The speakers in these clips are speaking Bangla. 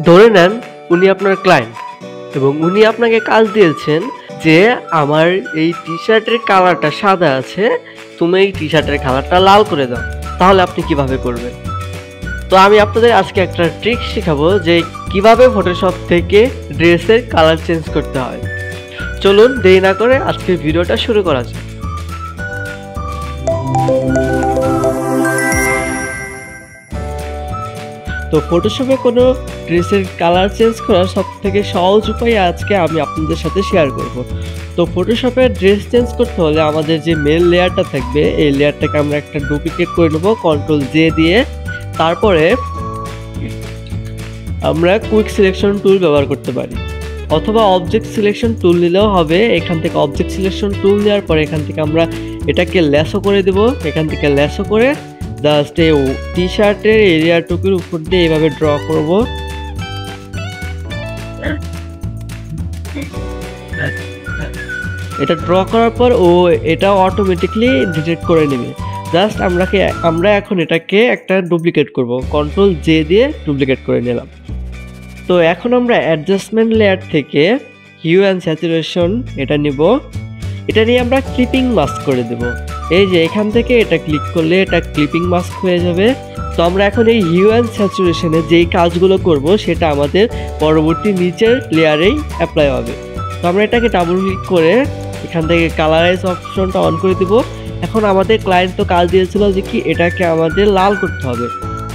ধরে নেন উনি আপনার ক্লায়েন্ট এবং উনি আপনাকে কাজ দিয়েছেন যে আমার এই টি-শার্টের কালারটা সাদা আছে, তুমি এই টি-শার্টের কালারটা লাল করে দাও। তাহলে আপনি কিভাবে করবেন? তো আমি আপনাদের আজকে একটা ট্রিক শেখাবো যে কিভাবে ফটোশপ থেকে ড্রেসের কালার চেঞ্জ করতে হয়। চলুন দেরি না করে আজকের ভিডিওটা শুরু করা যাক। তো ফটোশপে কোনো ড্রেসের কালার চেঞ্জ করার সবথেকে সহজ উপায় আজকে আমি আপনাদের সাথে শেয়ার করব। তো ফটোশপে ড্রেস চেঞ্জ করতে হলে আমাদের যে মেন লেয়ারটা থাকবে এই লেয়ারটাকে আমরা একটা ডুপ্লিকেট করে নেব কন্ট্রোল জে দিয়ে। তারপরে আমরা কুইক সিলেকশন টুল ব্যবহার করতে পারি অথবা অবজেক্ট সিলেকশন টুল নিলেও হবে। এখান থেকে অবজেক্ট সিলেকশন টুল নেওয়ার পরে এখান থেকে আমরা এটাকে ল্যাসো করে দেব। এখান থেকে ল্যাসো করে জাস্ট এই টি শার্টের এরিয়াটুকুর উপর দিয়ে এইভাবে ড্র করব। এটা ড্র করার পর এটা অটোমেটিকলি ডিটেক্ট করে নেবে। জাস্ট আমরা এখন এটাকে একটা ডুপ্লিকেট করব, কন্ট্রোল জে দিয়ে ডুপ্লিকেট করে নিলাম। তো এখন আমরা অ্যাডজাস্টমেন্ট লেয়ার থেকে হিউ অ্যান্ড স্যাচুরেশন এটা নিব। এটা নিয়ে আমরা ক্লিপিং মাস্ক করে দেব। এই যে এখান থেকে এটা ক্লিক করলে এটা ক্লিপিং মাস্ক হয়ে যাবে। তো আমরা এখন এই হিউ অ্যান্ড স্যাচুরেশনে যেই কাজগুলো করব সেটা আমাদের পরবর্তী নিচের লেয়ারেই অ্যাপ্লাই হবে। তো আমরা এটাকে ডাবল ক্লিক করে এখান থেকে কালারাইজ অপশনটা অন করে দেব। এখন আমাদের ক্লায়েন্ট তো কাজ দিয়েছিল যে কি এটাকে আমাদের লাল করতে হবে।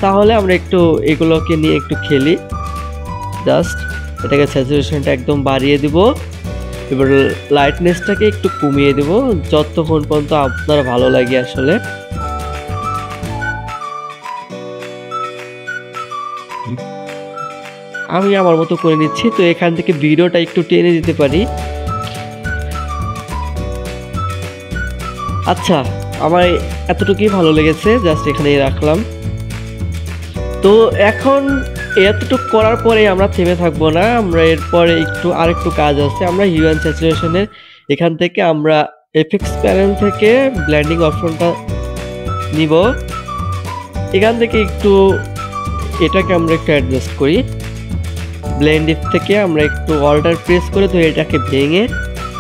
তাহলে আমরা একটু এগুলোকে নিয়ে একটু খেলি। জাস্ট এটাকে স্যাচুরেশনটা একদম বাড়িয়ে দিব। এবার লাইটনেসটাকে একটু কমিয়ে দেব যতক্ষণ পর্যন্ত আপনার ভালো লাগে। আসলে আমি আমার মতো করে নিচ্ছি। তো এখান থেকে ভিডিওটা একটু টেনে দিতে পারি। আচ্ছা, আমার এতটুকুই ভালো লেগেছে, জাস্ট এখানেই রাখলাম। তো এখন এতটুকু করার পরে আমরা থেমে থাকবো না, আমরা এরপরে আরেকটু কাজ আছে। আমরা হিউ অ্যান্ড স্যাচুরেশনের এখান থেকে আমরা এফেক্টস প্যানেল থেকে ব্লেন্ডিং অপশনটা নিব। এখান থেকে এটাকে আমরা একটু অ্যাডজাস্ট করি। ব্লেন্ড থেকে আমরা একটু অল্টার প্রেস করে তো এটাকে ভেঙে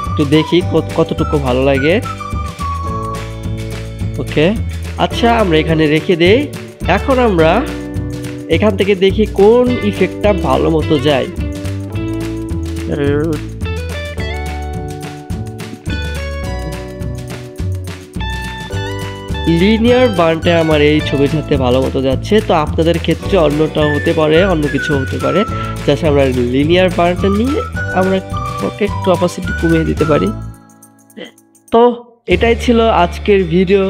একটু দেখি কতটুকু ভালো লাগে। ওকে, আচ্ছা আমরা এখানে রেখে দেই। এখন আমরা এখান থেকে দেখি কোন ইফেক্টটা ভালো মতো যায়। লিনিয়ার বার্নটা আমার এই ছবিটাতে ভালো মতো যাচ্ছে। তো আপনাদের ক্ষেত্রে অন্যটা হতে পারে, অন্য কিছু হতে পারে। জাস্ট আমরা লিনিয়ার বার্নটা নিয়ে আমরা একটু অপাসিটি কমিয়ে দিতে পারি। তো এটাই ছিল আজকের ভিডিও।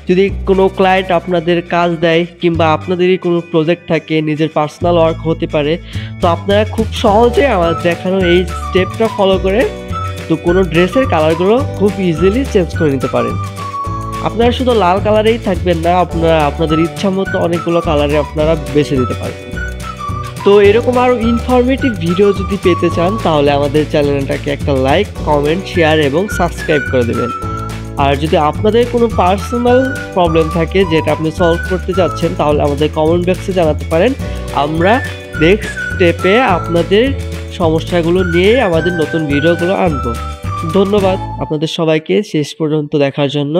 যদি কোনো ক্লায়েন্ট আপনাদের কাজ দেয় কিংবা আপনাদেরই কোনো প্রজেক্ট থাকে, নিজের পার্সোনাল ওয়ার্ক হতে পারে, তো আপনারা খুব সহজে আমার দেখানো এই স্টেপটা ফলো করে তো কোনো ড্রেসের কালারগুলো খুব ইজিলি চেঞ্জ করে নিতে পারেন। আপনারা শুধু লাল কালারেই থাকবেন না, আপনারা আপনাদের ইচ্ছা মতো অনেকগুলো কালারে আপনারা বেছে দিতে পারবেন। তো এরকম আরও ইনফরমেটিভ ভিডিও যদি পেতে চান তাহলে আমাদের চ্যানেলটাকে একটা লাইক, কমেন্ট, শেয়ার এবং সাবস্ক্রাইব করে দেবেন। আর যদি আপনাদের কোনো পার্সোনাল প্রবলেম থাকে যেটা আপনি সলভ করতে চাচ্ছেন তাহলে আমাদের কমেন্ট বক্সে জানাতে পারেন। আমরা নেক্সট স্টেপে আপনাদের সমস্যাগুলো নিয়ে আমাদের নতুন ভিডিওগুলো আনবো। ধন্যবাদ আপনাদের সবাইকে শেষ পর্যন্ত দেখার জন্য।